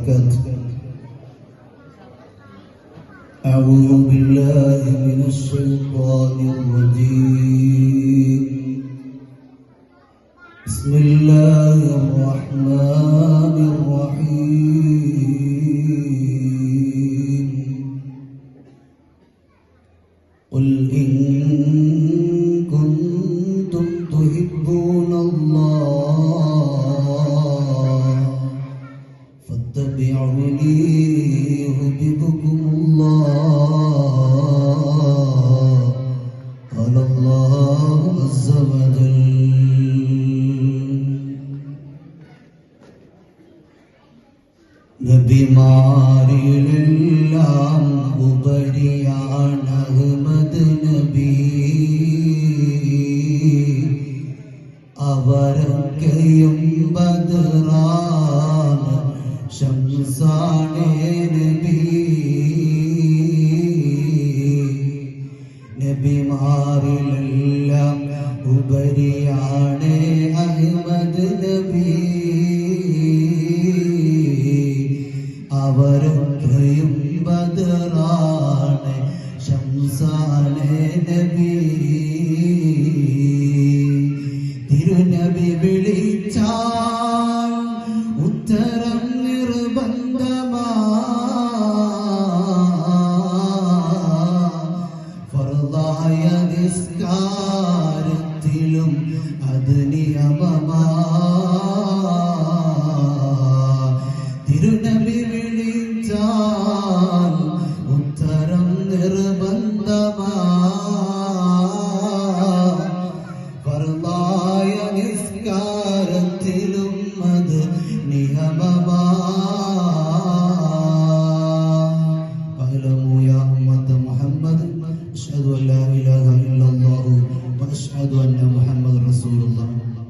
وبركاته. أعوذ بالله من الشيطان الرجيم. بسم الله الرحمن الرحيم. قل إن كنتم تحبون الله فاتبعوني يحببكم الله. قال الله عز وجل. നബിമാരിലെല്ലാം ഉപരിയാണ് Ahmad നബി. അവരൊക്കെയും ബദറാണ് ശംസാണ് നബി. നബിമാരിലെല്ലാം ഉപരിയാണ് അഹ്മദ് നബി. അവരൊക്കെയും ബദറാണ് ശംസാണ് നബി. തിരുനബി വിളിച്ചാൽ ഉത്തരം നിർബന്ധമാ. ഫർളായ നിസ്കാരത്തിലും അത് നിയമമാ. തിരുനബി വിളിച്ചാൽ ഉത്തരം നിർബന്ധമാ. ഫർളായ നിസ്കാരത്തിലും അത് നിയമമാ. അഅ്ലമു യാ ഉമ്മത മുഹമ്മദ് അശ്ഹദു അൻ ലാ ഇലാഹ ഇല്ലല്ലാഹു വ അശ്ഹദു അന്ന മുഹമ്മദൻ റസൂലുള്ളാഹ്.